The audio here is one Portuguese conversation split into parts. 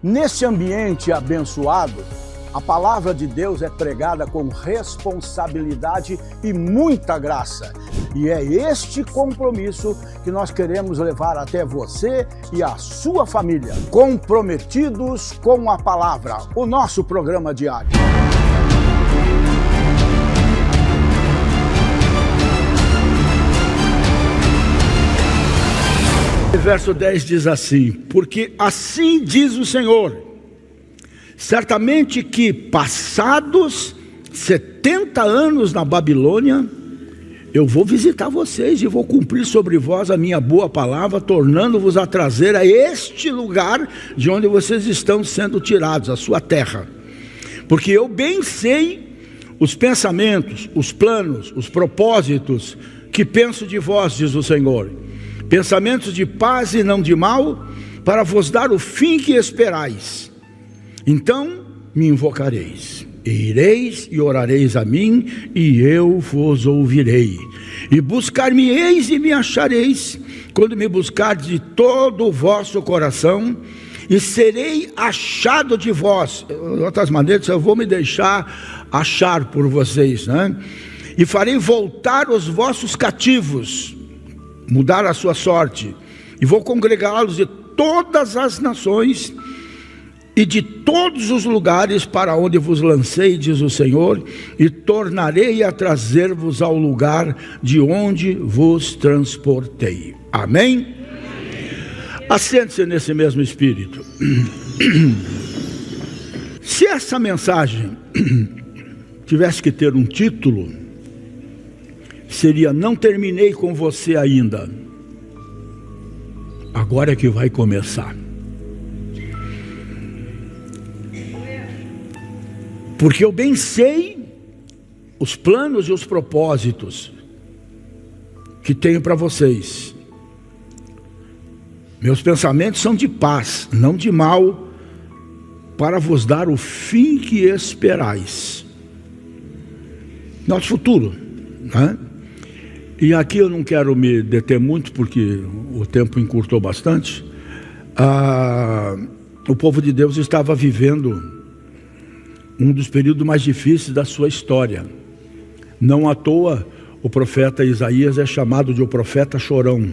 Nesse ambiente abençoado, a palavra de Deus é pregada com responsabilidade e muita graça. E é este compromisso que nós queremos levar até você e a sua família. Comprometidos com a palavra, o nosso programa diário. Verso 10 diz assim: porque assim diz o Senhor, certamente que passados 70 anos na Babilônia, eu vou visitar vocês e vou cumprir sobre vós a minha boa palavra, tornando-vos a trazer a este lugar de onde vocês estão sendo tirados, a sua terra. Porque eu bem sei os pensamentos, os planos, os propósitos que penso de vós, diz o Senhor. Pensamentos de paz e não de mal, para vos dar o fim que esperais. Então me invocareis, e ireis e orareis a mim, e eu vos ouvirei. E buscar-me-eis e me achareis, quando me buscardes de todo o vosso coração, e serei achado de vós. De outras maneiras, eu vou me deixar achar por vocês, né? E farei voltar os vossos cativos, mudar a sua sorte, e vou congregá-los de todas as nações e de todos os lugares para onde vos lancei, diz o Senhor, e tornarei a trazer-vos ao lugar de onde vos transportei. Amém? Assente-se nesse mesmo espírito. Se essa mensagem tivesse que ter um título, seria: não terminei com você ainda, agora é que vai começar. Porque eu bem sei os planos e os propósitos que tenho para vocês. Meus pensamentos são de paz, não de mal, para vos dar o fim que esperais. Nosso futuro, né? E aqui eu não quero me deter muito, porque o tempo encurtou bastante. O povo de Deus estava vivendo um dos períodos mais difíceis da sua história. Não à toa o profeta Isaías é chamado de o profeta chorão,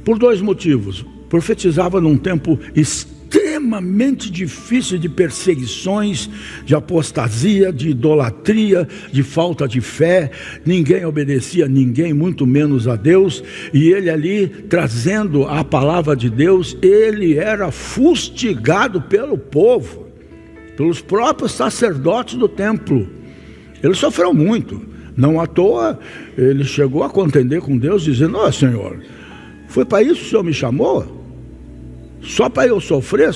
por dois motivos. Profetizava num tempo extremamente difícil de perseguições, de apostasia, de idolatria, de falta de fé. Ninguém obedecia a ninguém, muito menos a Deus. E ele ali, trazendo a palavra de Deus, ele era fustigado pelo povo, pelos próprios sacerdotes do templo. Ele sofreu muito. Não à toa ele chegou a contender com Deus, dizendo: ó Senhor, foi para isso que o Senhor me chamou? Só para eu sofrer,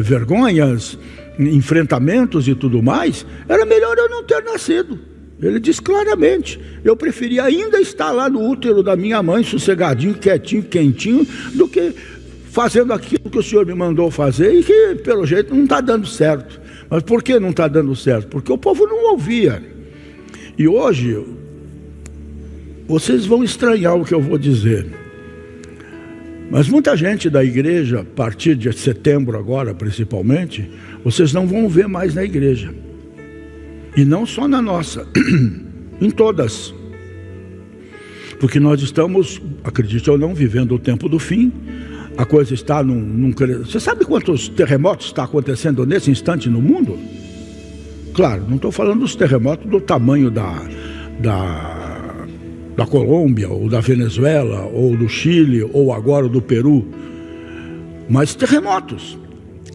vergonhas, enfrentamentos e tudo mais? Era melhor eu não ter nascido. Ele diz claramente: eu preferia ainda estar lá no útero da minha mãe, sossegadinho, quietinho, quentinho, do que fazendo aquilo que o Senhor me mandou fazer e que pelo jeito não está dando certo. Mas por que não está dando certo? Porque o povo não ouvia. E hoje vocês vão estranhar o que eu vou dizer, mas muita gente da igreja, a partir de setembro agora principalmente, vocês não vão ver mais na igreja. E não só na nossa, em todas. Porque nós estamos, acredite ou não, vivendo o tempo do fim. A coisa está Você sabe quantos terremotos está acontecendo nesse instante no mundo? Claro, não estou falando dos terremotos do tamanho da Colômbia, ou da Venezuela, ou do Chile, ou agora do Peru, mas terremotos,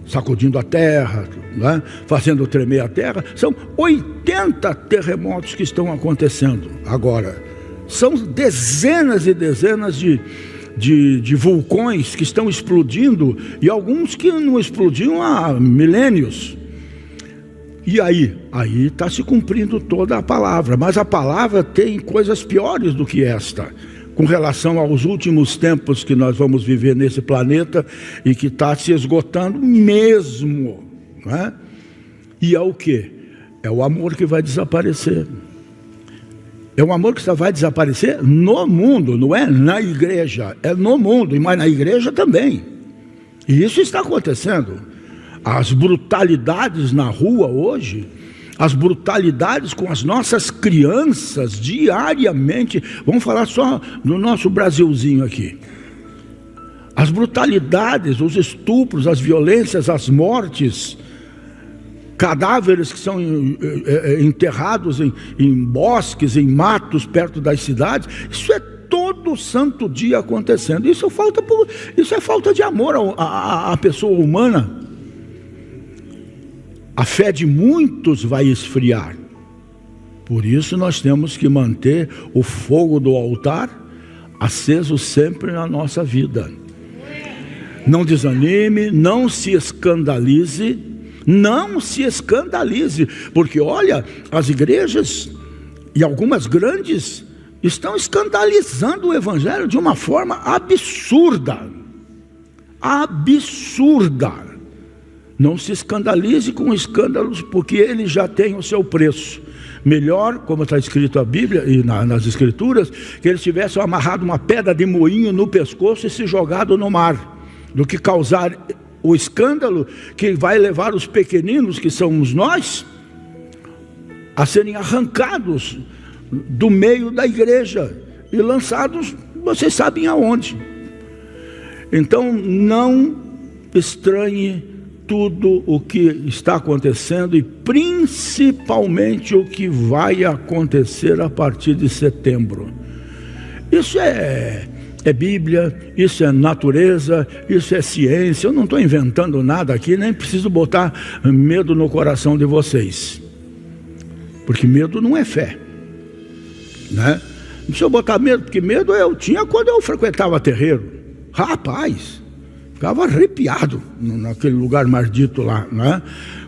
sacudindo a terra, né? Fazendo tremer a terra. São 80 terremotos que estão acontecendo agora. São dezenas e dezenas de vulcões que estão explodindo, e alguns que não explodiam há milênios. E aí está se cumprindo toda a palavra. Mas a palavra tem coisas piores do que esta, com relação aos últimos tempos que nós vamos viver nesse planeta, e que está se esgotando mesmo, né? E é o quê? É o amor que vai desaparecer. É um amor que só vai desaparecer no mundo, não é na igreja, é no mundo, mas na igreja também. E isso está acontecendo. As brutalidades na rua hoje, as brutalidades com as nossas crianças diariamente. Vamos falar só no nosso Brasilzinho aqui. As brutalidades, os estupros, as violências, as mortes, cadáveres que são enterrados em bosques, em matos perto das cidades. Isso é todo santo dia acontecendo. Isso é falta de amor à pessoa humana. A fé de muitos vai esfriar. Por isso nós temos que manter o fogo do altar aceso sempre na nossa vida. Não desanime, não se escandalize, porque olha, as igrejas e algumas grandes estão escandalizando o evangelho de uma forma absurda. Não se escandalize com escândalos, porque ele já tem o seu preço. Melhor, como está escrito na Bíblia e nas Escrituras, que eles tivessem amarrado uma pedra de moinho no pescoço e se jogado no mar, do que causar o escândalo que vai levar os pequeninos, que somos nós, a serem arrancados do meio da igreja e lançados, vocês sabem aonde. Então não estranhe tudo o que está acontecendo e principalmente o que vai acontecer a partir de setembro. Isso é Bíblia, isso é natureza, isso é ciência. Eu não estou inventando nada aqui, nem preciso botar medo no coração de vocês, porque medo não é fé, né? Não precisa botar medo, porque medo eu tinha quando eu frequentava terreiro. Rapaz, ficava arrepiado naquele lugar maldito lá, né?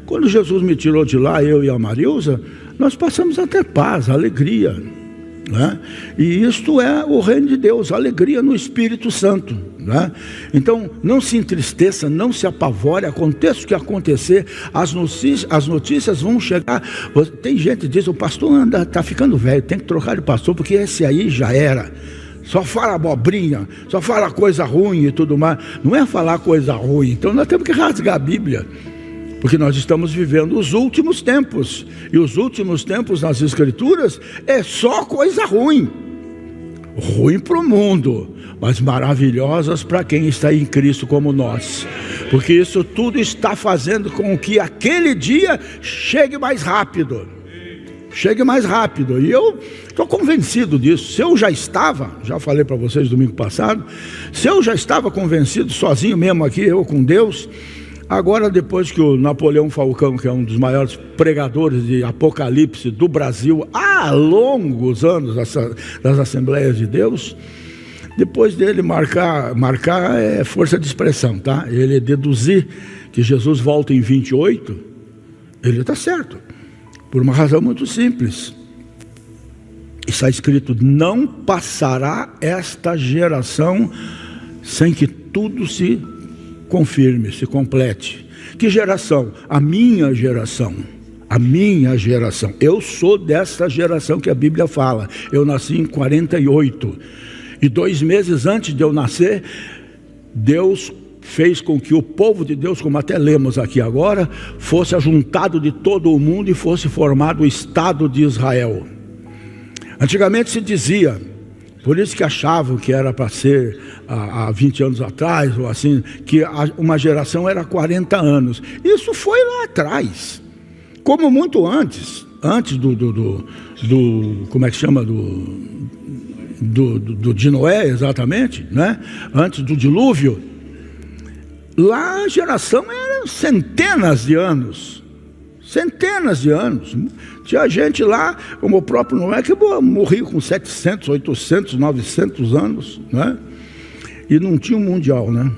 Quando Jesus me tirou de lá, eu e a Marilza, nós passamos a ter paz, alegria, né? E isto é o reino de Deus, alegria no Espírito Santo, né? Então não se entristeça, não se apavore, aconteça o que acontecer, as notícias vão chegar. Tem gente que diz: o pastor está ficando velho, tem que trocar de pastor, porque esse aí já era, só fala abobrinha, só fala coisa ruim e tudo mais. Não é falar coisa ruim. Então nós temos que rasgar a Bíblia, porque nós estamos vivendo os últimos tempos, e os últimos tempos nas Escrituras é só coisa ruim para o mundo, mas maravilhosas para quem está em Cristo como nós, porque isso tudo está fazendo com que aquele dia chegue mais rápido, e eu estou convencido disso. Se eu já falei para vocês domingo passado, se eu já estava convencido sozinho mesmo aqui, eu com Deus, agora depois que o Napoleão Falcão, que é um dos maiores pregadores de Apocalipse do Brasil há longos anos das Assembleias de Deus, depois dele marcar é força de expressão, tá? Ele deduzir que Jesus volta em 28, ele está certo, por uma razão muito simples. Está escrito: não passará esta geração sem que tudo se confirme, se complete. Que geração? A minha geração. Eu sou dessa geração que a Bíblia fala. Eu nasci em 48, e 2 meses antes de eu nascer, Deus fez com que o povo de Deus, como até lemos aqui agora, fosse ajuntado de todo o mundo e fosse formado o Estado de Israel. Antigamente se dizia, por isso que achavam que era para ser há 20 anos atrás, ou assim, que uma geração era 40 anos. Isso foi lá atrás, como muito antes do como é que chama, de Noé, exatamente, né? Antes do dilúvio. Lá a geração era centenas de anos. Tinha gente lá, como o próprio Noé, que morria com 700, 800, 900 anos, né? E não tinha um mundial, né?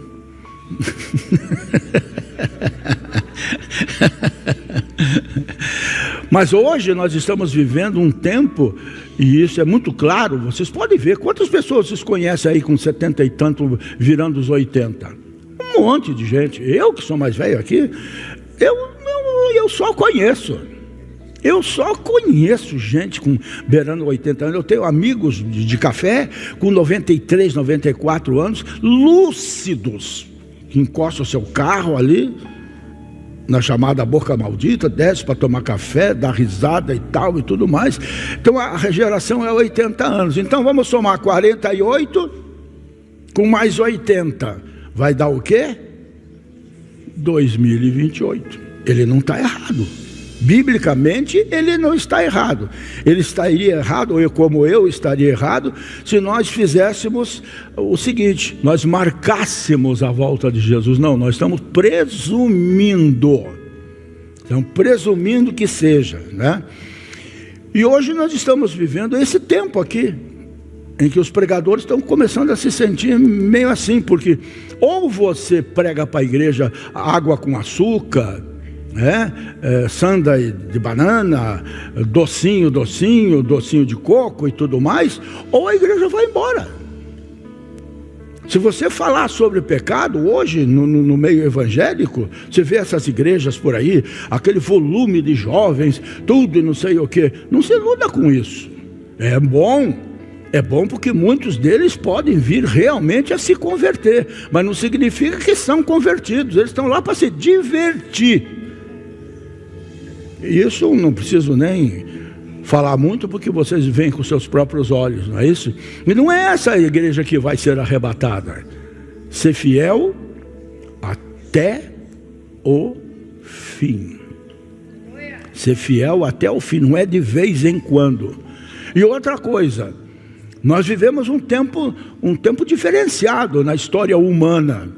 Mas hoje nós estamos vivendo um tempo, e isso é muito claro, vocês podem ver, quantas pessoas vocês conhecem aí com 70 e tanto, virando os 80? Um monte de gente. Eu que sou mais velho aqui, eu só conheço gente com beirando 80 anos. Eu tenho amigos de café com 93, 94 anos, lúcidos, que encosta o seu carro ali, na chamada boca maldita, desce para tomar café, dá risada e tal e tudo mais. Então a geração é 80 anos. Então vamos somar 48 com mais 80. Vai dar o quê? 2028. Ele não está errado. Biblicamente ele não está errado. Ele estaria errado, ou como eu estaria errado, se nós fizéssemos o seguinte: nós marcássemos a volta de Jesus. Não, nós estamos presumindo que seja, né? E hoje nós estamos vivendo esse tempo aqui, em que os pregadores estão começando a se sentir meio assim, porque ou você prega para a igreja água com açúcar, sanda de banana, docinho de coco e tudo mais, ou a igreja vai embora. Se você falar sobre pecado hoje no meio evangélico, você vê essas igrejas por aí, aquele volume de jovens, tudo e não sei o que, não se iluda com isso. É bom porque muitos deles podem vir realmente a se converter, mas não significa que são convertidos. Eles estão lá para se divertir. Isso não preciso nem falar muito, porque vocês veem com seus próprios olhos, não é isso? E não é essa a igreja que vai ser arrebatada. Ser fiel até o fim. Ser fiel até o fim, não é de vez em quando. E outra coisa, nós vivemos um tempo diferenciado na história humana.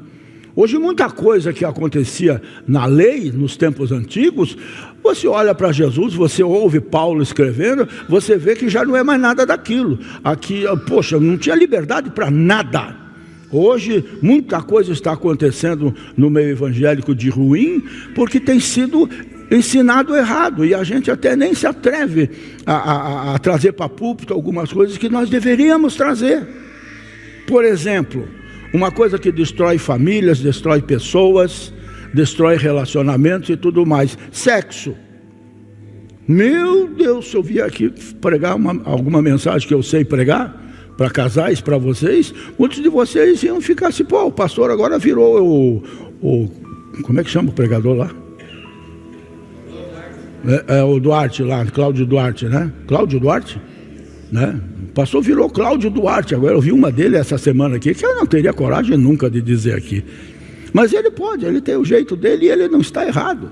Hoje muita coisa que acontecia na lei, nos tempos antigos, você olha para Jesus, você ouve Paulo escrevendo, você vê que já não é mais nada daquilo. Aqui, poxa, não tinha liberdade para nada. Hoje muita coisa está acontecendo no meio evangélico de ruim, porque tem sido ensinado errado, e a gente até nem se atreve a trazer para púlpito algumas coisas que nós deveríamos trazer. Por exemplo, uma coisa que destrói famílias, destrói pessoas, destrói relacionamentos e tudo mais: sexo. Meu Deus, se eu vier aqui pregar alguma mensagem que eu sei pregar para casais, para vocês, muitos de vocês iam ficar assim: pô, o pastor agora virou o como é que chama o pregador lá? O Duarte lá, Cláudio Duarte, né? Cláudio Duarte, né? O pastor virou Cláudio Duarte. Agora eu vi uma dele essa semana aqui, que eu não teria coragem nunca de dizer aqui. Mas ele pode, ele tem o jeito dele e ele não está errado.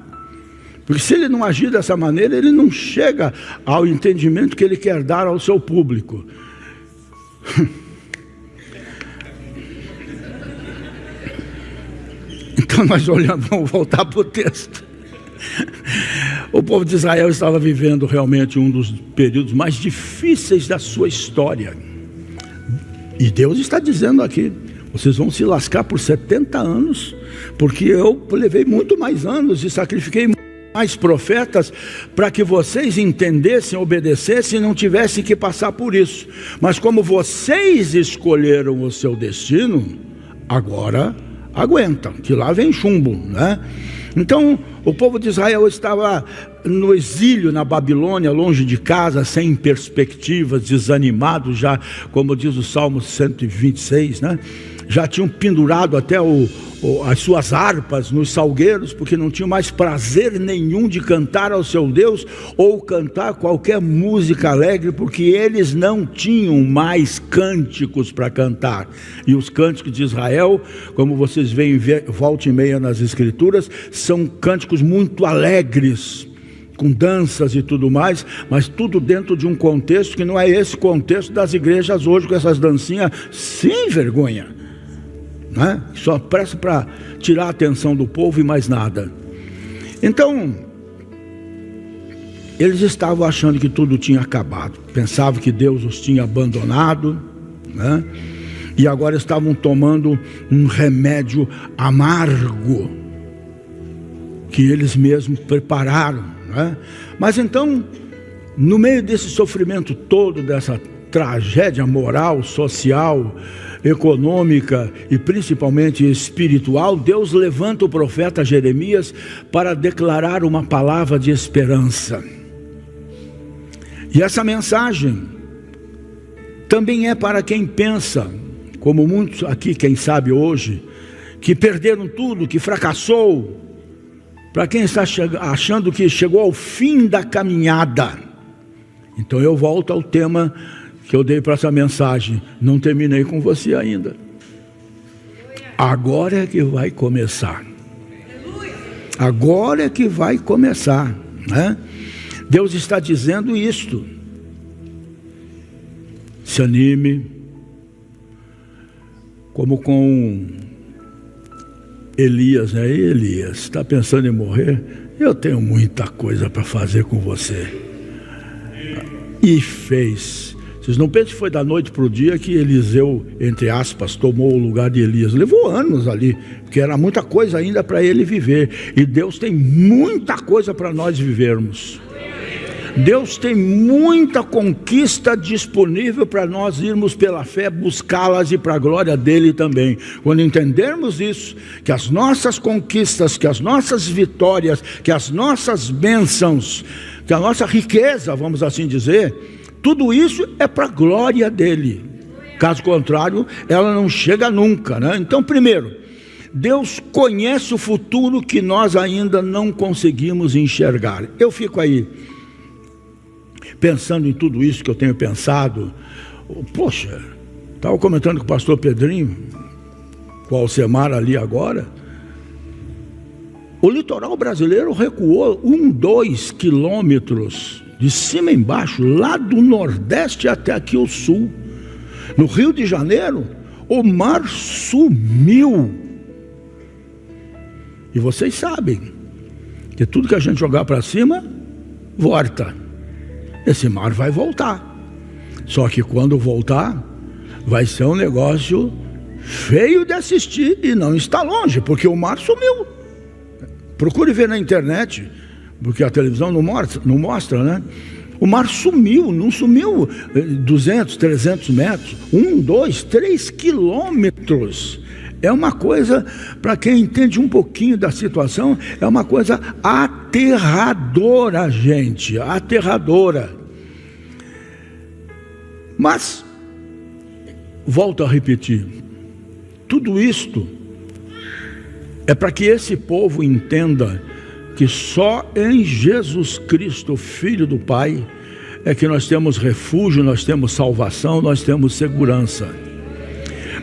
Porque se ele não agir dessa maneira, ele não chega ao entendimento que ele quer dar ao seu público. Então nós olhamos, vamos voltar para o texto. O povo de Israel estava vivendo realmente um dos períodos mais difíceis da sua história. E Deus está dizendo aqui: vocês vão se lascar por 70 anos, porque eu levei muito mais anos e sacrifiquei mais profetas para que vocês entendessem, obedecessem e não tivessem que passar por isso. Mas como vocês escolheram o seu destino, agora aguentam, que lá vem chumbo, né? Então o povo de Israel estava no exílio na Babilônia, longe de casa, sem perspectivas, desanimado já, como diz o Salmo 126, né? Já tinham pendurado até as suas harpas nos salgueiros, porque não tinham mais prazer nenhum de cantar ao seu Deus, ou cantar qualquer música alegre, porque eles não tinham mais cânticos para cantar. E os cânticos de Israel, como vocês veem volta e meia nas escrituras, são cânticos muito alegres, com danças e tudo mais, mas tudo dentro de um contexto que não é esse contexto das igrejas hoje, com essas dancinhas sem vergonha, né? Só presta para tirar a atenção do povo e mais nada. Então eles estavam achando que tudo tinha acabado, pensavam que Deus os tinha abandonado, né? E agora estavam tomando um remédio amargo que eles mesmos prepararam, né? Mas então, no meio desse sofrimento todo, dessa tragédia moral, social, econômica e principalmente espiritual, Deus levanta o profeta Jeremias para declarar uma palavra de esperança. E essa mensagem também é para quem pensa, como muitos aqui, quem sabe hoje, que perderam tudo, que fracassou, para quem está achando que chegou ao fim da caminhada. Então eu volto ao tema que eu dei para essa mensagem. Não terminei com você ainda. Agora é que vai começar. Agora é que vai começar, né? Deus está dizendo isto. Se anime, como com Elias, né? Elias, está pensando em morrer? Eu tenho muita coisa para fazer com você. E fez. Vocês não pensam que foi da noite para o dia que Eliseu, entre aspas, tomou o lugar de Elias. Levou anos ali, porque era muita coisa ainda para ele viver. E Deus tem muita coisa para nós vivermos. Deus tem muita conquista disponível para nós irmos pela fé buscá-las e para a glória dele também. Quando entendermos isso, que as nossas conquistas, que as nossas vitórias, que as nossas bênçãos, que a nossa riqueza, vamos assim dizer, tudo isso é para a glória dele. Caso contrário, ela não chega nunca, né? Então, primeiro, Deus conhece o futuro que nós ainda não conseguimos enxergar. Eu fico aí pensando em tudo isso que eu tenho pensado. Poxa, estava comentando com o pastor Pedrinho, com o Alcemar ali agora. O litoral brasileiro recuou 2 quilômetros de cima embaixo, lá do Nordeste até aqui o Sul. No Rio de Janeiro, o mar sumiu. E vocês sabem que tudo que a gente jogar para cima, volta. Esse mar vai voltar. Só que quando voltar, vai ser um negócio feio de assistir e não está longe, porque o mar sumiu. Procure ver na internet, porque a televisão não mostra, né? O mar sumiu, não sumiu 200, 300 metros, 1, 2, 3 quilômetros. É uma coisa, para quem entende um pouquinho da situação, é uma coisa aterradora, gente, aterradora. Mas, volto a repetir, tudo isto é para que esse povo entenda que só em Jesus Cristo, Filho do Pai, é que nós temos refúgio, nós temos salvação, nós temos segurança.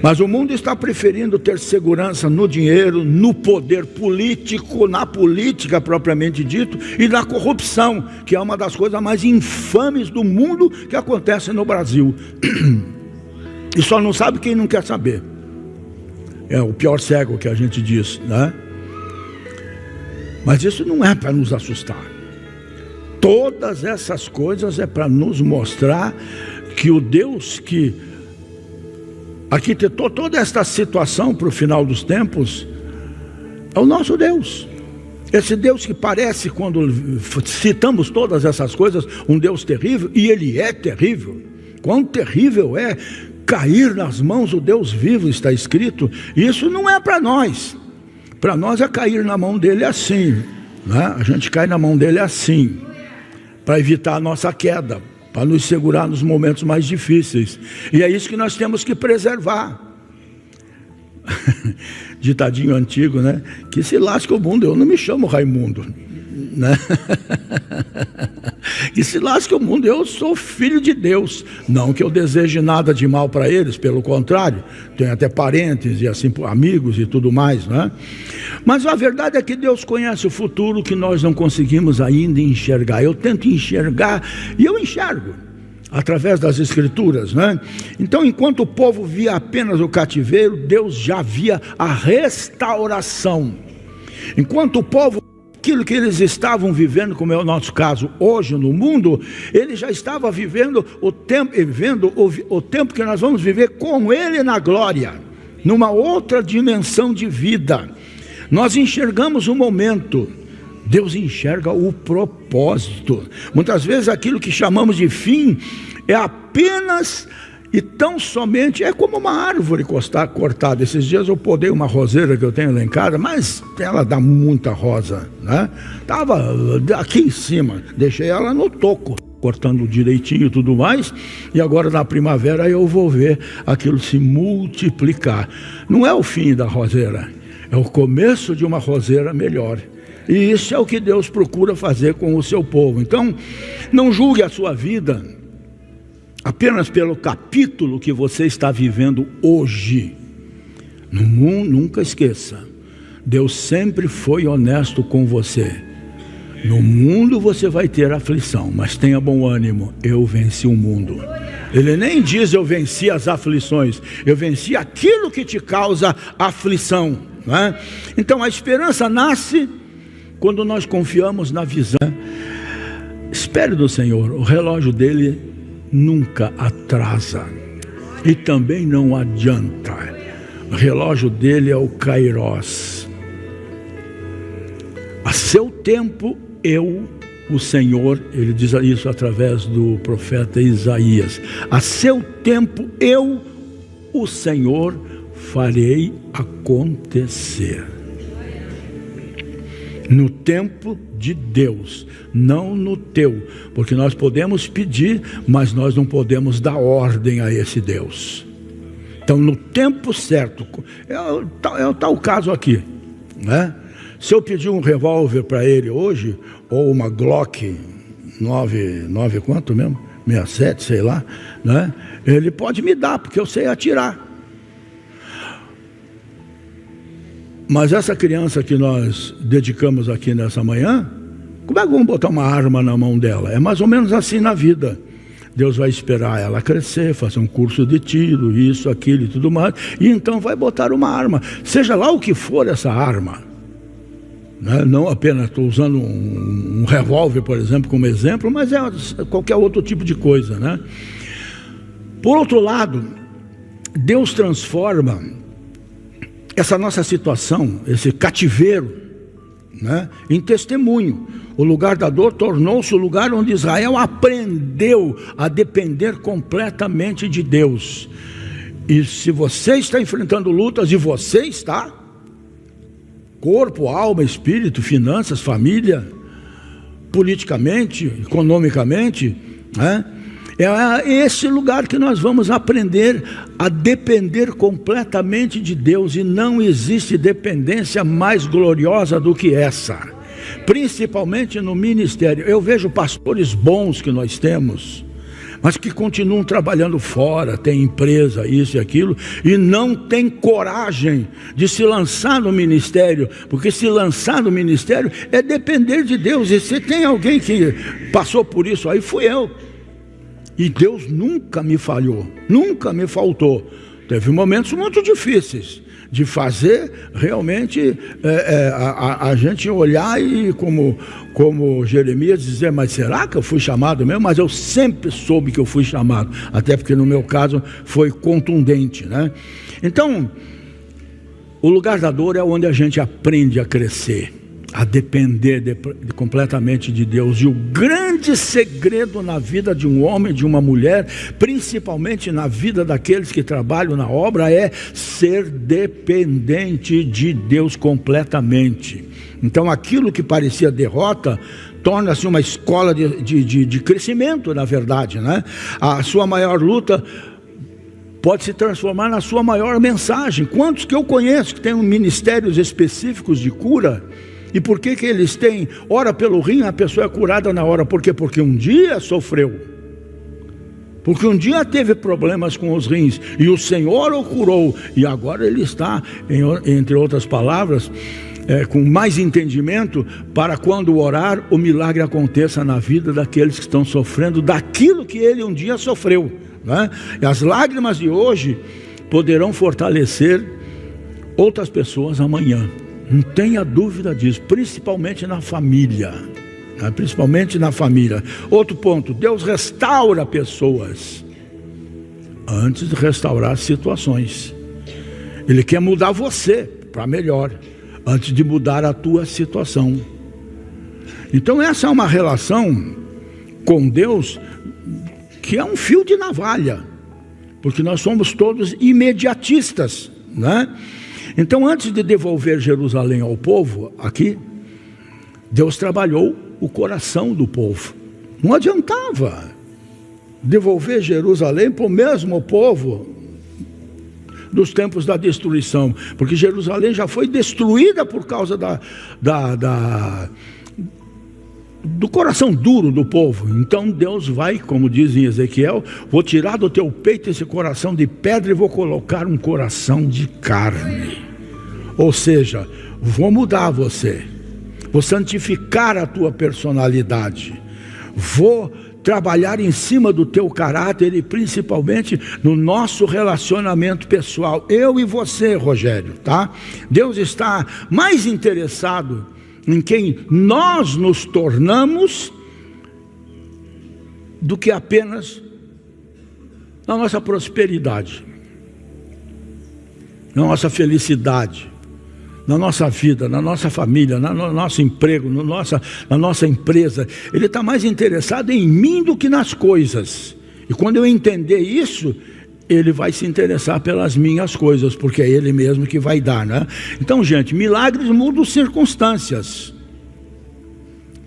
Mas o mundo está preferindo ter segurança no dinheiro, no poder político, na política propriamente dito, e na corrupção, que é uma das coisas mais infames do mundo que acontece no Brasil. E só não sabe quem não quer saber. É o pior cego que a gente diz, né? Mas isso não é para nos assustar. Todas essas coisas é para nos mostrar que o Deus que arquitetou toda esta situação para o final dos tempos é o nosso Deus. Esse Deus que parece, quando citamos todas essas coisas, um Deus terrível, e ele é terrível. Quão terrível é cair nas mãos do Deus vivo, está escrito. Isso não é para nós. Para nós é cair na mão dele assim, né? A gente cai na mão dele assim, para evitar a nossa queda, para nos segurar nos momentos mais difíceis. E é isso que nós temos que preservar. Ditadinho antigo, né? Que se lasque o mundo, eu não me chamo Raimundo, né? Que se lasque o mundo, eu sou filho de Deus. Não que eu deseje nada de mal para eles, pelo contrário, tenho até parentes e assim, amigos e tudo mais, né? Mas a verdade é que Deus conhece o futuro que nós não conseguimos ainda enxergar. Eu tento enxergar e eu enxergo através das Escrituras, né? Então, enquanto o povo via apenas o cativeiro, Deus já via a restauração. Enquanto o povo, aquilo que eles estavam vivendo, como é o nosso caso hoje no mundo, ele já estava vivendo o tempo que nós vamos viver com ele na glória, numa outra dimensão de vida. Nós enxergamos o momento, Deus enxerga o propósito. Muitas vezes aquilo que chamamos de fim é apenas e tão somente, é como uma árvore cortada. Esses dias eu podei uma roseira que eu tenho lá em casa, mas ela dá muita rosa, né? Estava aqui em cima, deixei ela no toco, cortando direitinho e tudo mais, e agora na primavera eu vou ver aquilo se multiplicar. Não é o fim da roseira, é o começo de uma roseira melhor. E isso é o que Deus procura fazer com o seu povo. Então, não julgue a sua vida apenas pelo capítulo que você está vivendo hoje. No mundo, nunca esqueça, Deus sempre foi honesto com você. No mundo você vai ter aflição, mas tenha bom ânimo, eu venci o mundo. Ele nem diz eu venci as aflições, eu venci aquilo que te causa aflição, não é? Então a esperança nasce quando nós confiamos na visão. Espere do Senhor, o relógio dele nunca atrasa e também não adianta. O relógio dele é o Kairos. A seu tempo eu, o Senhor, ele diz isso através do profeta Isaías, a seu tempo eu, o Senhor, farei acontecer. No tempo de Deus, não no teu, porque nós podemos pedir, mas nós não podemos dar ordem a esse Deus. Então no tempo certo, é o tal caso aqui, né? Se eu pedir um revólver para ele hoje, ou uma Glock 9 quanto mesmo? 67, sei lá, né? Ele pode me dar, porque eu sei atirar. Mas essa criança que nós dedicamos aqui nessa manhã, como é que vamos botar uma arma na mão dela? É mais ou menos assim na vida. Deus vai esperar ela crescer, fazer um curso de tiro, isso, aquilo e tudo mais, e então vai botar uma arma, seja lá o que for essa arma. Não apenas estou usando um revólver, por exemplo, como exemplo, mas é qualquer outro tipo de coisa, né? Por outro lado, Deus transforma essa nossa situação, esse cativeiro, né, em testemunho. O lugar da dor tornou-se o lugar onde Israel aprendeu a depender completamente de Deus. E se você está enfrentando lutas, e você está, corpo, alma, espírito, finanças, família, politicamente, economicamente, né? É esse lugar que nós vamos aprender a depender completamente de Deus, e não existe dependência mais gloriosa do que essa, principalmente no ministério. Eu vejo pastores bons que nós temos, mas que continuam trabalhando fora, tem empresa, isso e aquilo, e não tem coragem de se lançar no ministério, porque se lançar no ministério é depender de Deus. E se tem alguém que passou por isso aí, fui eu. E Deus nunca me falhou, nunca me faltou. Teve momentos muito difíceis de fazer realmente a gente olhar e como Jeremias dizer, mas será que eu fui chamado mesmo? Mas eu sempre soube que eu fui chamado, até porque no meu caso foi contundente, né? Então, o lugar da dor é onde a gente aprende a crescer, a depender completamente de Deus. E o grande segredo na vida de um homem, de uma mulher, principalmente na vida daqueles que trabalham na obra, é ser dependente de Deus completamente. Então aquilo que parecia derrota torna-se uma escola de crescimento, na verdade, né? A sua maior luta pode se transformar na sua maior mensagem. Quantos que eu conheço que têm ministérios específicos de cura? E por que eles têm? Ora pelo rim, a pessoa é curada na hora. Por quê? Porque um dia sofreu, porque um dia teve problemas com os rins, e o Senhor o curou, e agora ele está, entre outras palavras, com mais entendimento, para quando orar, o milagre aconteça na vida daqueles que estão sofrendo daquilo que ele um dia sofreu, né? E as lágrimas de hoje poderão fortalecer outras pessoas amanhã. Não tenha dúvida disso, principalmente na família, né? Principalmente na família. Outro ponto, Deus restaura pessoas antes de restaurar situações. Ele quer mudar você para melhor, antes de mudar a tua situação. Então essa é uma relação com Deus que é um fio de navalha, porque nós somos todos imediatistas, né? Então, antes de devolver Jerusalém ao povo, aqui, Deus trabalhou o coração do povo. Não adiantava devolver Jerusalém para o mesmo povo dos tempos da destruição, porque Jerusalém já foi destruída por causa do coração duro do povo. Então Deus vai, como diz em Ezequiel, vou tirar do teu peito esse coração de pedra e vou colocar um coração de carne. Ou seja, vou mudar você, vou santificar a tua personalidade, vou trabalhar em cima do teu caráter e principalmente no nosso relacionamento pessoal, eu e você, Rogério, tá? Deus está mais interessado em quem nós nos tornamos do que apenas na nossa prosperidade, na nossa felicidade, na nossa vida, na nossa família, no nosso emprego, na nossa empresa. Ele está mais interessado em mim do que nas coisas. E quando eu entender isso, Ele vai se interessar pelas minhas coisas, porque é Ele mesmo que vai dar, né? Então, gente, milagres mudam circunstâncias.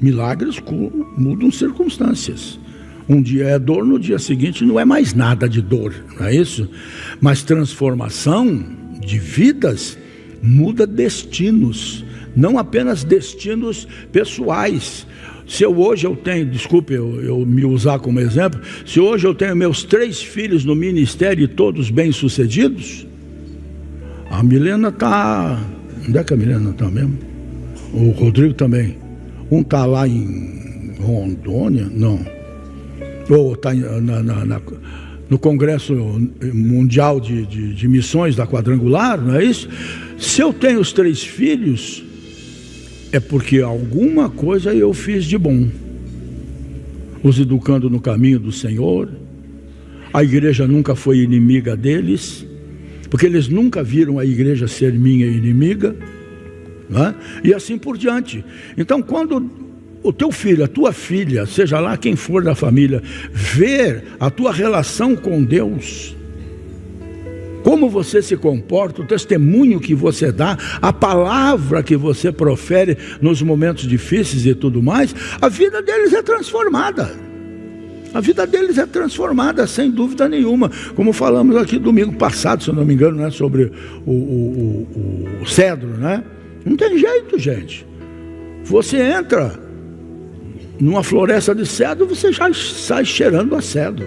Milagres mudam circunstâncias. Um dia é dor, no dia seguinte não é mais nada de dor, não é isso? Mas transformação de vidas muda destinos, não apenas destinos pessoais. Se hoje eu tenho, desculpe eu me usar como exemplo, se hoje eu tenho meus 3 filhos no ministério e todos bem-sucedidos, a Milena está... Onde é que a Milena está mesmo? O Rodrigo também. Um está lá em Rondônia, não. Ou está no Congresso Mundial de Missões da Quadrangular, não é isso? Se eu tenho os 3 filhos, é porque alguma coisa eu fiz de bom, os educando no caminho do Senhor. A igreja nunca foi inimiga deles, porque eles nunca viram a igreja ser minha inimiga, não é? E assim por diante. Então, quando o teu filho, a tua filha, seja lá quem for da família, ver a tua relação com Deus, como você se comporta, o testemunho que você dá, a palavra que você profere nos momentos difíceis e tudo mais, a vida deles é transformada. A vida deles é transformada, sem dúvida nenhuma. Como falamos aqui domingo passado, se eu não me engano, né, sobre o cedro, né? Não tem jeito, gente. Você entra numa floresta de cedro, você já sai cheirando a cedro.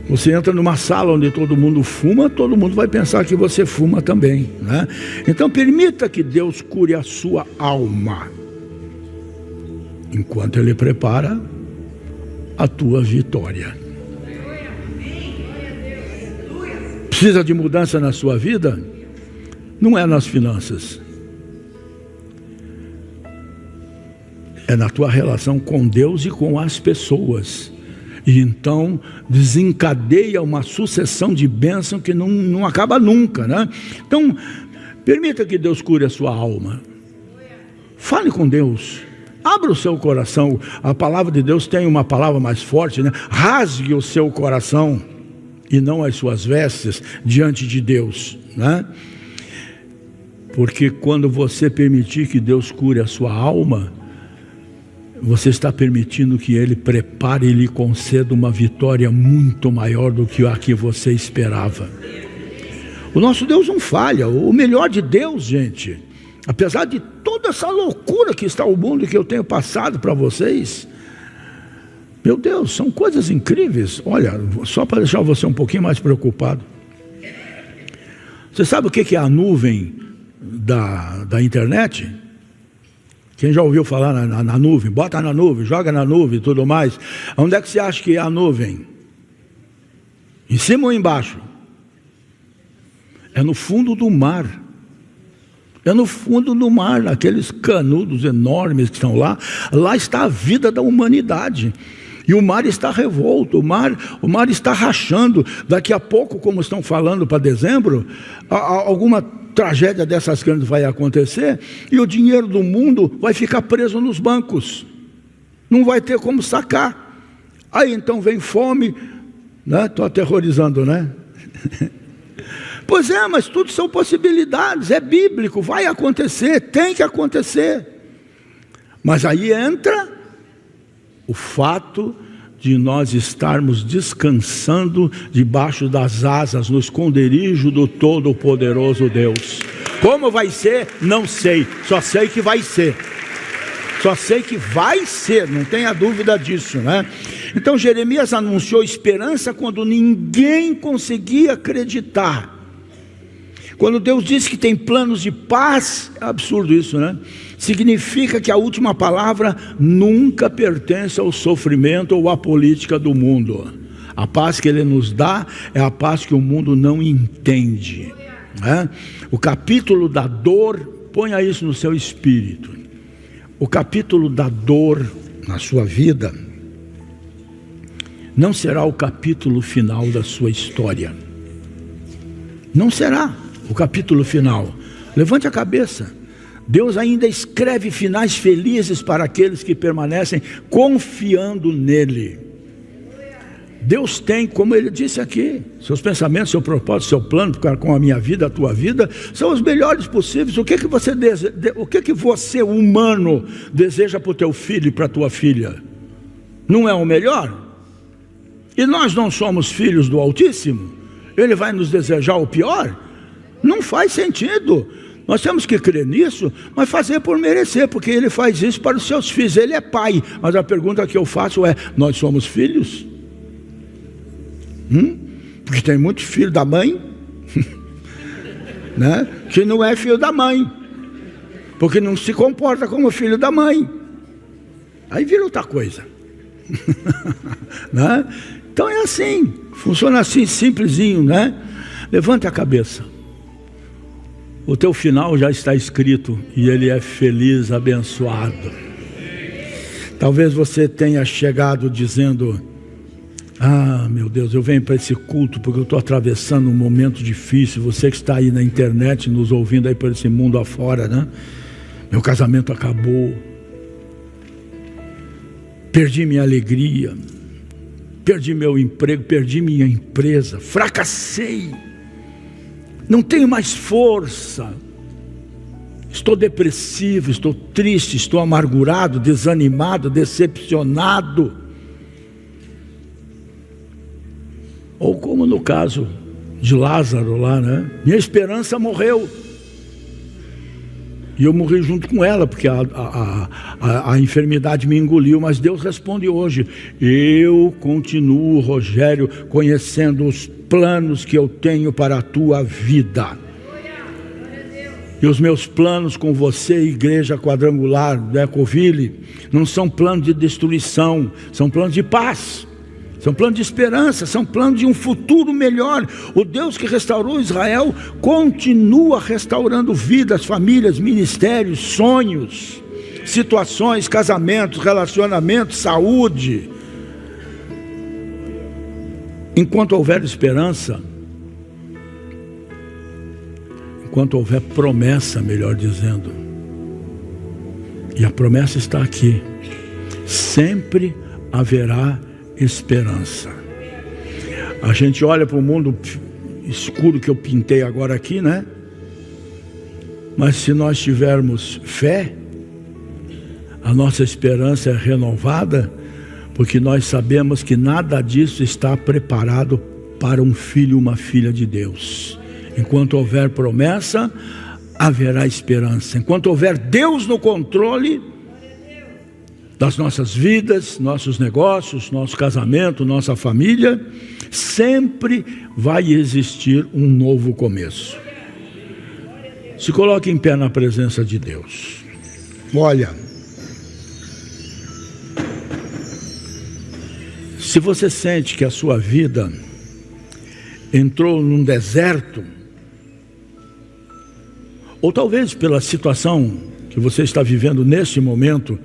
Você entra numa sala onde todo mundo fuma, todo mundo vai pensar que você fuma também, né? Então permita que Deus cure a sua alma, enquanto Ele prepara a tua vitória. Precisa de mudança na sua vida? Não é nas finanças, é na tua relação com Deus e com as pessoas. E então desencadeia uma sucessão de bênçãos que não acaba nunca, né? Então, permita que Deus cure a sua alma. Fale com Deus. Abra o seu coração. A palavra de Deus tem uma palavra mais forte, né? Rasgue o seu coração e não as suas vestes diante de Deus, né? Porque quando você permitir que Deus cure a sua alma, você está permitindo que Ele prepare e lhe conceda uma vitória muito maior do que a que você esperava. O nosso Deus não falha. O melhor de Deus, gente, apesar de toda essa loucura que está o mundo e que eu tenho passado para vocês, meu Deus, são coisas incríveis. Olha, só para deixar você um pouquinho mais preocupado, você sabe o que é a nuvem da internet? Quem já ouviu falar na nuvem? Bota na nuvem, joga na nuvem e tudo mais. Onde é que você acha que é a nuvem? Em cima ou embaixo? É no fundo do mar. É no fundo do mar, naqueles canudos enormes que estão lá. Lá está a vida da humanidade. E o mar está revolto, o mar está rachando. Daqui a pouco, como estão falando para dezembro, alguma tragédia dessas grandes vai acontecer e o dinheiro do mundo vai ficar preso nos bancos. Não vai ter como sacar. Aí então vem fome, né? Estou aterrorizando, né? Pois é, mas tudo são possibilidades, é bíblico, vai acontecer, tem que acontecer. Mas aí entra o fato de nós estarmos descansando debaixo das asas, no esconderijo do Todo-Poderoso Deus. Como vai ser? Não sei, só sei que vai ser. Só sei que vai ser, não tenha dúvida disso, né? Então Jeremias anunciou esperança quando ninguém conseguia acreditar. Quando Deus diz que tem planos de paz, é absurdo isso, né? Significa que a última palavra nunca pertence ao sofrimento ou à política do mundo. A paz que Ele nos dá é a paz que o mundo não entende, né? O capítulo da dor, ponha isso no seu espírito. O capítulo da dor na sua vida não será o capítulo final da sua história. Não será o capítulo final. Levante a cabeça. Deus ainda escreve finais felizes para aqueles que permanecem confiando nele. Deus tem, como ele disse aqui, seus pensamentos, seu propósito, seu plano com a minha vida, a tua vida, são os melhores possíveis. O que você humano deseja para o teu filho e para a tua filha? Não é o melhor? E nós não somos filhos do Altíssimo? Ele vai nos desejar o pior? Não faz sentido. Nós temos que crer nisso, mas fazer por merecer, porque Ele faz isso para os seus filhos. Ele é pai, mas a pergunta que eu faço é: nós somos filhos? Porque tem muitos filhos da mãe né? Que não é filho da mãe, porque não se comporta como filho da mãe. Aí vira outra coisa. Né? Então é assim, funciona assim, simplesinho, né? Levante a cabeça. O teu final já está escrito e ele é feliz, abençoado. Talvez você tenha chegado dizendo: ah, meu Deus, eu venho para esse culto porque eu estou atravessando um momento difícil. Você que está aí na internet nos ouvindo aí por esse mundo afora, né? Meu casamento acabou, perdi minha alegria, perdi meu emprego, perdi minha empresa, fracassei, não tenho mais força, estou depressivo, estou triste, estou amargurado, desanimado, decepcionado. Ou como no caso de Lázaro lá, né? Minha esperança morreu. E eu morri junto com ela, porque a enfermidade me engoliu. Mas Deus responde hoje: eu continuo, Rogério, conhecendo os planos que eu tenho para a tua vida. E os meus planos com você, Igreja Quadrangular do Ecoville, não são planos de destruição, são planos de paz. São planos de esperança, são planos de um futuro melhor. O Deus que restaurou Israel continua restaurando vidas, famílias, ministérios, sonhos, situações, casamentos, relacionamentos, saúde. Enquanto houver esperança, enquanto houver promessa, melhor dizendo, e a promessa está aqui, sempre haverá esperança. A gente olha para o mundo escuro que eu pintei agora aqui, né? Mas se nós tivermos fé, a nossa esperança é renovada, porque nós sabemos que nada disso está preparado para um filho, uma filha de Deus. Enquanto houver promessa, haverá esperança. Enquanto houver Deus no controle das nossas vidas, nossos negócios, nosso casamento, nossa família, sempre vai existir um novo começo. Se coloque em pé na presença de Deus. Olha, se você sente que a sua vida entrou num deserto, ou talvez pela situação que você está vivendo neste momento,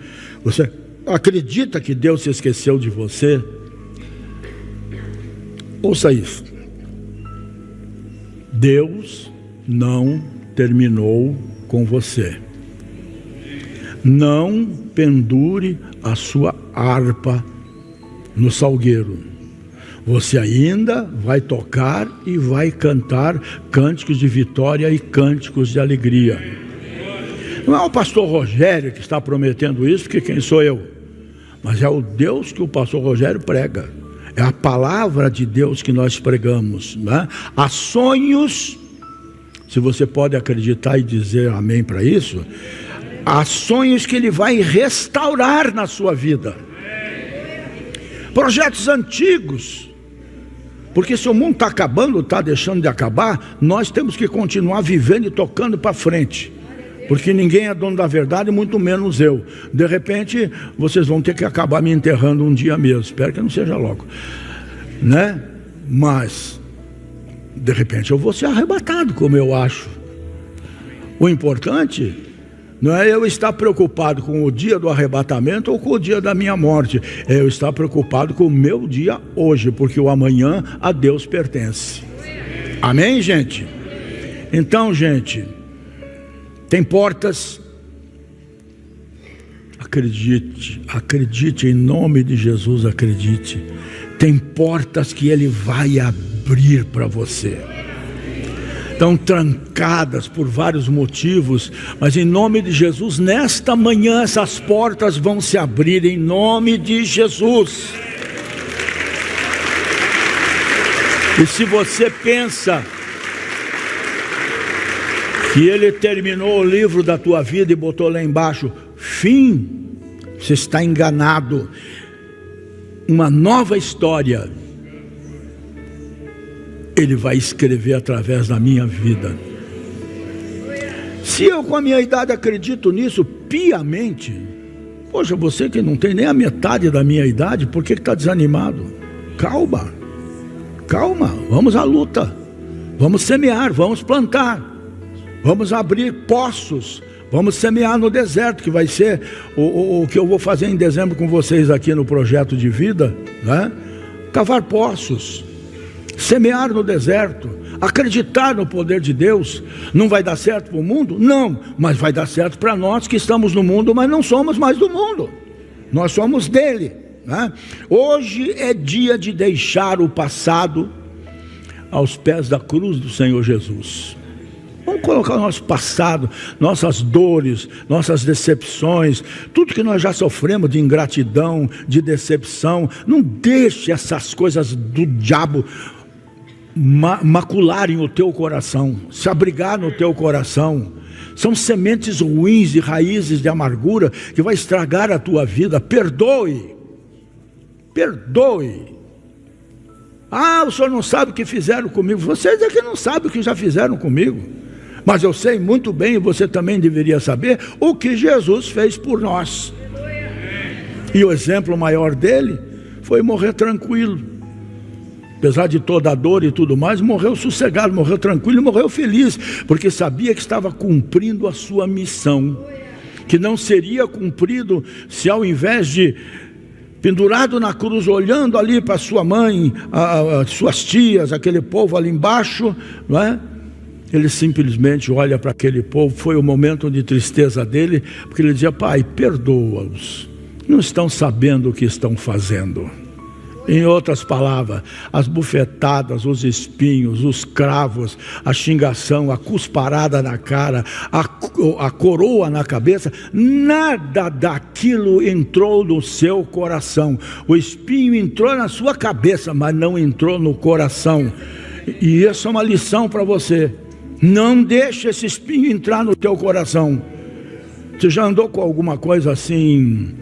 você acredita que Deus se esqueceu de você? Ouça isso. Deus não terminou com você. Não pendure a sua harpa no salgueiro. Você ainda vai tocar e vai cantar cânticos de vitória e cânticos de alegria. Não é o pastor Rogério que está prometendo isso, porque quem sou eu? mas é o Deus que o pastor Rogério prega. É a palavra de Deus que nós pregamos, né? Há sonhos, se você pode acreditar e dizer amém para isso, há sonhos que Ele vai restaurar na sua vida. Projetos antigos, porque se o mundo está acabando, está deixando de acabar, nós temos que continuar vivendo e tocando para frente, porque ninguém é dono da verdade, muito menos eu. De repente, vocês vão ter que acabar me enterrando um dia mesmo, espero que não seja logo, né? Mas, de repente eu vou ser arrebatado, como eu acho. O importante não é eu estar preocupado com o dia do arrebatamento ou com o dia da minha morte. É eu estar preocupado com o meu dia hoje, porque o amanhã a Deus pertence. Amém, gente? Então, gente, tem portas. Acredite em nome de Jesus, acredite. Tem portas que Ele vai abrir para você. Estão trancadas por vários motivos, mas em nome de Jesus, nesta manhã essas portas vão se abrir em nome de Jesus. E se você pensa que Ele terminou o livro da tua vida e botou lá embaixo, fim, você está enganado. Uma nova história Ele vai escrever através da minha vida. Se eu com a minha idade acredito nisso piamente, poxa, você que não tem nem a metade da minha idade, por que está desanimado? Calma, vamos à luta, vamos semear, vamos plantar, vamos abrir poços, vamos semear no deserto, que vai ser o que eu vou fazer em dezembro com vocês aqui no projeto de vida, né? Cavar poços, semear no deserto, acreditar no poder de Deus. Não vai dar certo para o mundo? Não, mas vai dar certo para nós que estamos no mundo, mas não somos mais do mundo, nós somos dele, né? Hoje é dia de deixar o passado aos pés da cruz do Senhor Jesus. Vamos colocar o nosso passado, nossas dores, nossas decepções, tudo que nós já sofremos de ingratidão, de decepção. Não deixe essas coisas do diabo macularem o teu coração, se abrigar no teu coração. São sementes ruins e raízes de amargura que vai estragar a tua vida. Perdoe. Ah, o senhor não sabe o que fizeram comigo. Vocês é que não sabem o que já fizeram comigo, mas eu sei muito bem, e você também deveria saber, o que Jesus fez por nós. E o exemplo maior dele foi morrer tranquilo. Apesar de toda a dor e tudo mais, morreu sossegado, morreu tranquilo e morreu feliz, porque sabia que estava cumprindo a sua missão, que não seria cumprido se ao invés de pendurado na cruz, olhando ali para sua mãe, suas tias, aquele povo ali embaixo, não é? Ele simplesmente olha para aquele povo. Foi o momento de tristeza dele, porque ele dizia: Pai, perdoa-os, não estão sabendo o que estão fazendo. Em outras palavras, as bufetadas, os espinhos, os cravos, a xingação, a cusparada na cara, a coroa na cabeça, nada daquilo entrou no seu coração. O espinho entrou na sua cabeça, mas não entrou no coração. E essa é uma lição para você. Não deixe esse espinho entrar no teu coração. Você já andou com alguma coisa assim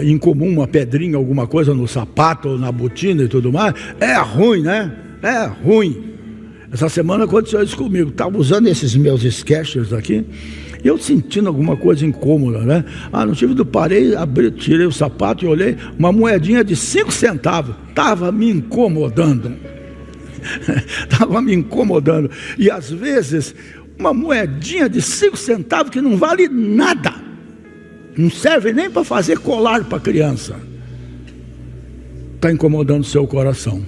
incomum, uma pedrinha, alguma coisa no sapato ou na botina e tudo mais? É ruim, né? É ruim. Essa semana aconteceu isso comigo. Estava usando esses meus Skechers aqui, e eu sentindo alguma coisa incômoda, né? No tive parei, abri, tirei o sapato e olhei, uma moedinha de 5 centavos. Estava me incomodando. Estava me incomodando. E às vezes uma moedinha de 5 centavos que não vale nada, não serve nem para fazer colar para criança, está incomodando o seu coração,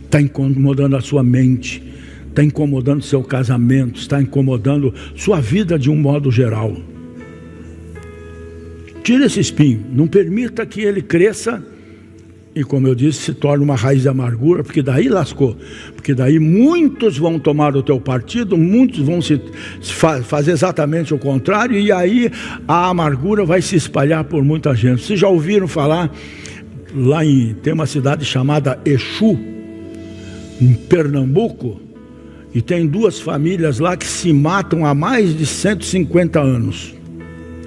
está incomodando a sua mente, está incomodando seu casamento, está incomodando sua vida de um modo geral. Tira esse espinho, não permita que ele cresça E como eu disse, se torna uma raiz de amargura, porque daí lascou. Porque daí muitos vão tomar o teu partido, muitos vão fazer exatamente o contrário, e aí a amargura vai se espalhar por muita gente. Vocês já ouviram falar, tem uma cidade chamada Exu, em Pernambuco, e tem 2 famílias lá que se matam há mais de 150 anos.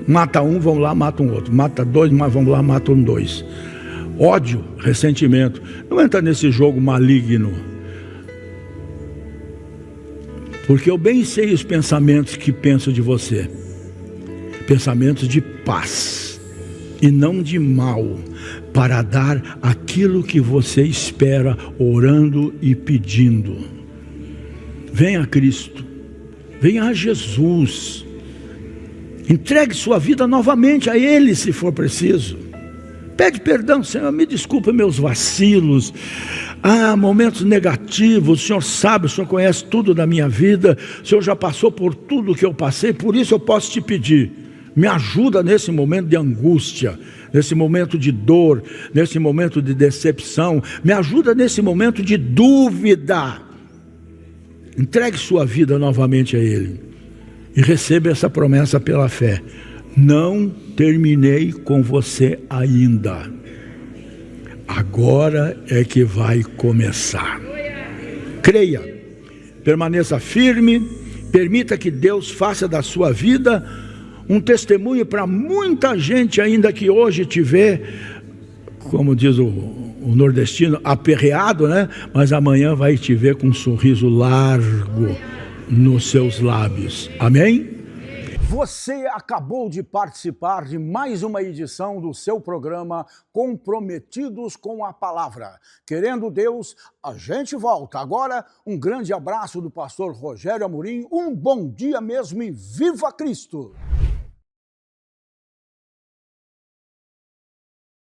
Mata um, vão lá, matam outro. Mata 2, mas vão lá, matam 2. Ódio, ressentimento. Não entra nesse jogo maligno. Porque eu bem sei os pensamentos que penso de você. Pensamentos de paz e não de mal, para dar aquilo que você espera, orando e pedindo. Venha a Cristo, venha a Jesus, entregue sua vida novamente a Ele, se for preciso. Pede perdão, Senhor, me desculpa meus vacilos, momentos negativos. O Senhor sabe, o Senhor conhece tudo da minha vida, o Senhor já passou por tudo que eu passei, por isso eu posso te pedir, me ajuda nesse momento de angústia, nesse momento de dor, nesse momento de decepção, me ajuda nesse momento de dúvida. Entregue sua vida novamente a Ele e receba essa promessa pela fé. Não terminei com você ainda. Agora é que vai começar. Creia, permaneça firme, permita que Deus faça da sua vida um testemunho para muita gente ainda que hoje te vê, como diz o nordestino, aperreado, né? Mas amanhã vai te ver com um sorriso largo nos seus lábios. Amém? Você acabou de participar de mais uma edição do seu programa Comprometidos com a Palavra. Querendo Deus, a gente volta. Agora, um grande abraço do pastor Rogério Amorim, um bom dia mesmo e viva Cristo!